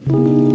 Welcome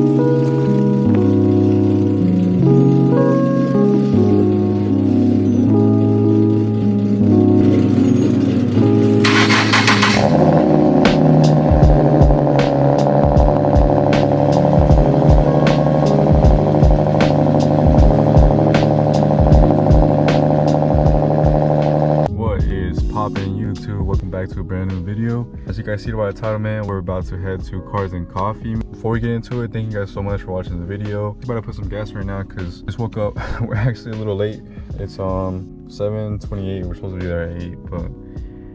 back to a brand new video. As you guys see by the title, man, we're about to head to Cars and Coffee. Before we get into it, thank you guys so much for watching the video. I'm about to put some gas right now because just woke up. We're actually a little late. It's 7:28. We're supposed to be there at 8, but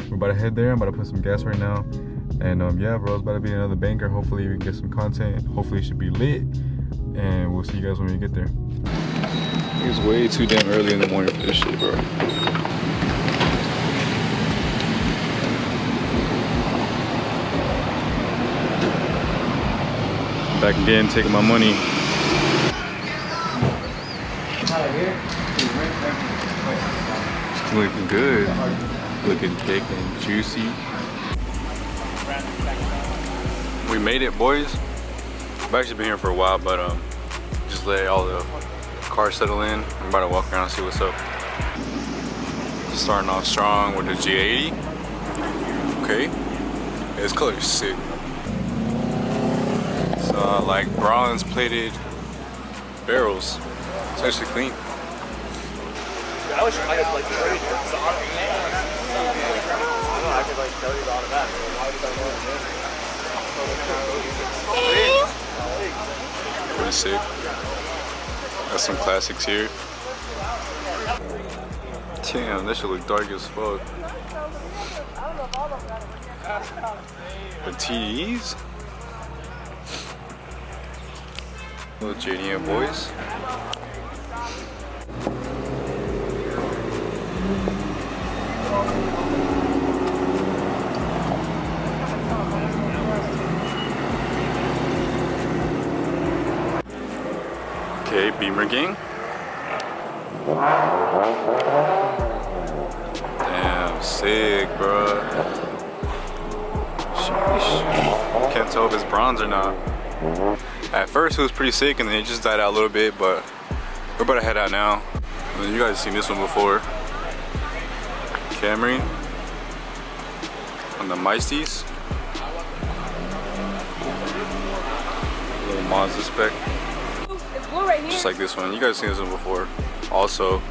we're about to head there. I'm about to put some gas right now, and yeah, bro, it's about to be another banger. Hopefully we can get some content. Hopefully it should be lit, and we'll see you guys when we get there. It's way too damn early in the morning for this shit, bro. Back again, taking my money. Looking good. Looking thick and juicy. We made it, boys. I've actually been here for a while, but just let all the cars settle in. I'm about to walk around and see what's up. Just starting off strong with the G80. Okay. This color is sick. Like bronze plated barrels. It's actually clean. I wish I could like show you I could like tell you the automatic. Pretty sick. Got some classics here. Damn, that should look dark as fuck. The TDs? Little JDM boys. Okay, Beamer gang. Damn, sick, bro. Sheesh. Can't tell if it's bronze or not. At first it was pretty sick and then it just died out a little bit, but we're about to head out now. You guys have seen this one before. Camry on the Meisties. Little Mazda spec. It's blue right here. Just like this one. You guys have seen this one before. Also,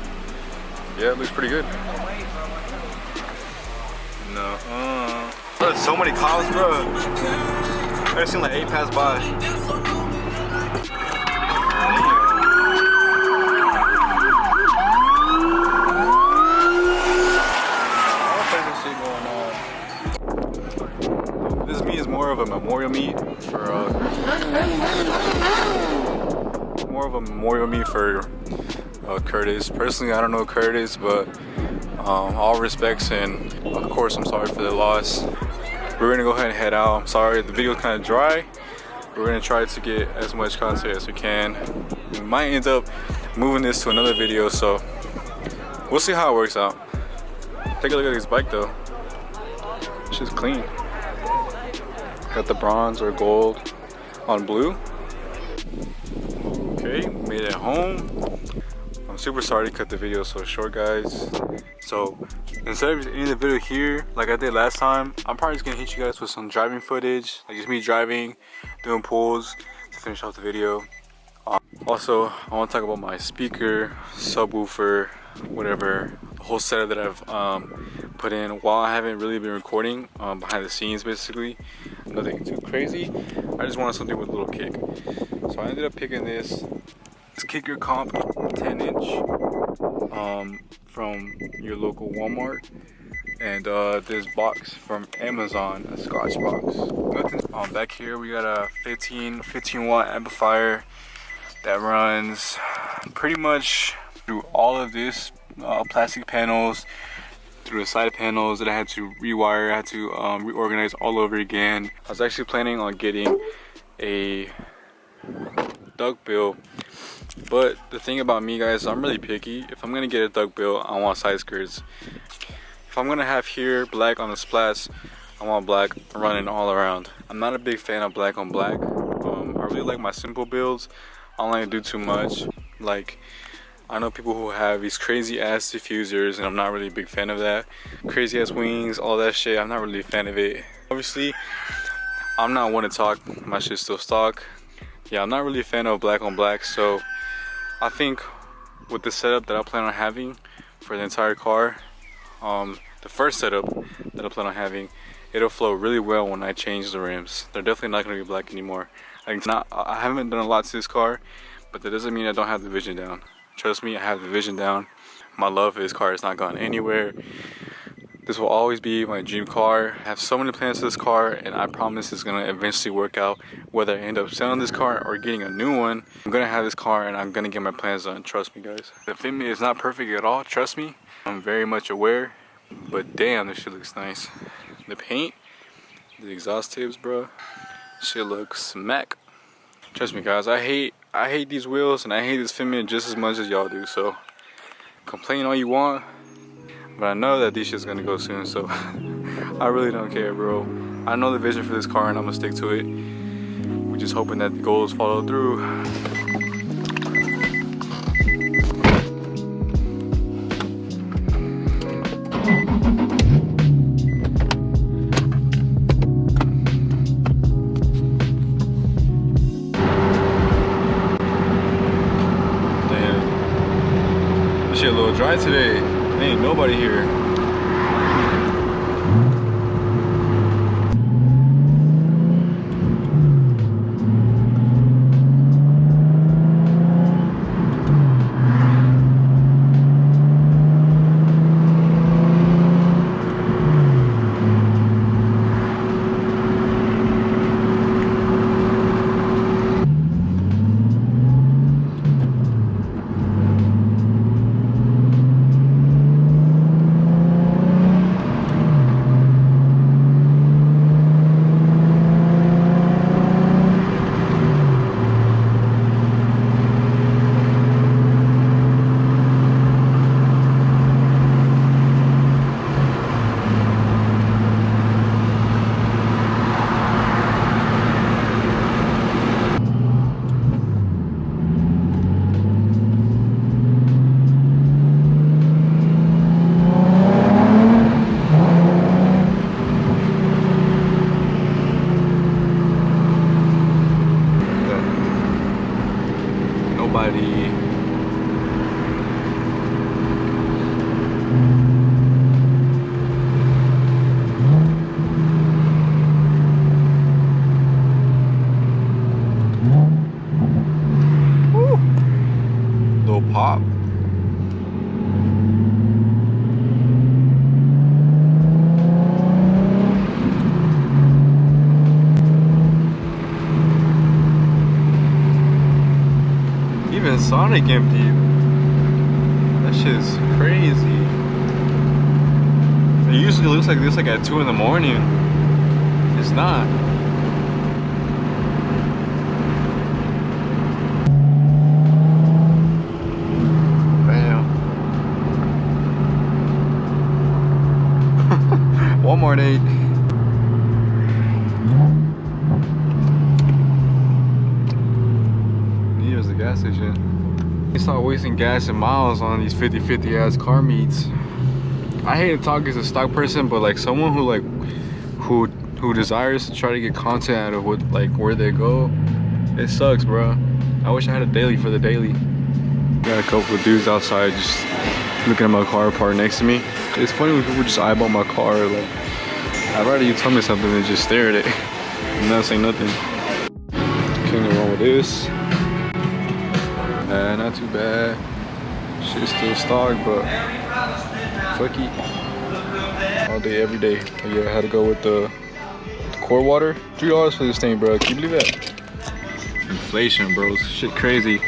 yeah, it looks pretty good. No. Bro, there's so many cops, bro. I've seen like 8 pass by. This meat is more of a memorial meat for Curtis. Personally, I don't know Curtis, but all respects and of course I'm sorry for the loss. We're gonna go ahead and head out. I'm sorry, the video's kind of dry. We're gonna try to get as much content as we can. We might end up moving this to another video, so we'll see how it works out. Take a look at this bike though. It's just clean. Got the bronze or gold on blue. Okay, made it home. I'm super sorry to cut the video so short, guys. So instead of ending the video here like I did last time, I'm probably just gonna hit you guys with some driving footage, like just me driving, doing pulls to finish off the video. Also, I want to talk about my speaker, subwoofer, whatever, the whole setup that I've put in while I haven't really been recording, behind the scenes basically. Nothing too crazy. I just wanted something with a little kick. So I ended up picking this Kicker Comp 10-inch from your local Walmart, and this box from Amazon, a Scotch box. Nothing. Back here we got a 15 watt amplifier that runs pretty much through all of this plastic panels, through the side panels that I had to rewire. I had to reorganize all over again. I was actually planning on getting a duckbill, but the thing about me, guys, I'm really picky. If I'm gonna get a duckbill, I want side skirts. If I'm gonna have here black on the splats, I want black running all around. I'm not a big fan of black on black. I really really like my simple builds. I don't like to do too much. Like, I know people who have these crazy ass diffusers, and I'm not really a big fan of that. Crazy ass wings, all that shit, I'm not really a fan of it. Obviously, I'm not one to talk, my shit's still stock. Yeah, I'm not really a fan of black on black, so I think with the setup that I plan on having for the entire car, the first setup that I plan on having, it'll flow really well when I change the rims. They're definitely not gonna be black anymore. I haven't done a lot to this car, but that doesn't mean I don't have the vision down. Trust me, I have the vision down. My love for this car has not gone anywhere. This will always be my dream car. I have so many plans for this car, and I promise it's gonna eventually work out. Whether I end up selling this car or getting a new one, I'm gonna have this car and I'm gonna get my plans done. Trust me, guys. The fitment is not perfect at all. Trust me. I'm very much aware, but damn, this shit looks nice. The paint, the exhaust tips, bro. Shit looks smack. Trust me, guys. I hate these wheels and I hate this fitment just as much as y'all do. So complain all you want, but I know that these shit's gonna go soon. So I really don't care, bro. I know the vision for this car and I'm gonna stick to it. We're just hoping that the goals follow through. Shit a little dry today. Ain't nobody here. Pop. Even Sonic empty. That shit's crazy. It usually looks like this like at 2 in the morning. It's not. Walmart 8. Here's the gas station. They start wasting gas and miles on these 50-50 ass car meets. I hate to talk as a stock person, but like someone who desires to try to get content out of what where they go, it sucks, bro. I wish I had a daily for the daily. Got a couple of dudes outside just looking at my car parked next to me. It's funny when people just eyeball my car. Like, I'd rather you tell me something than just stare at it and not say nothing. Can't go wrong with this. Not too bad. Shit's still stock, but fuck it. All day, every day. But yeah, I had to go with the core water. $3 for this thing, bro. Can you believe that? Inflation, bro. Shit crazy.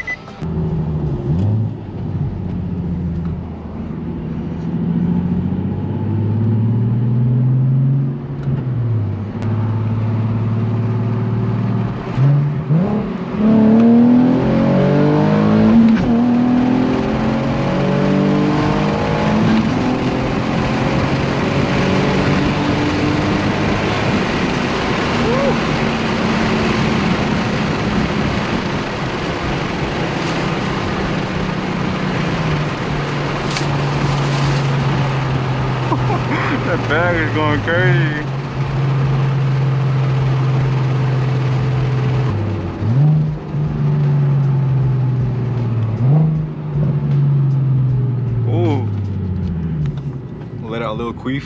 bag is going crazy. Ooh. Let out a little queef.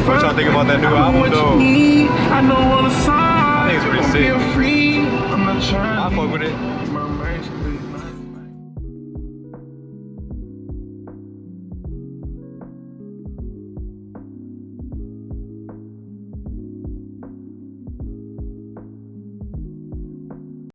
What y'all think about that new album though? I think it's pretty sick. I fuck with it.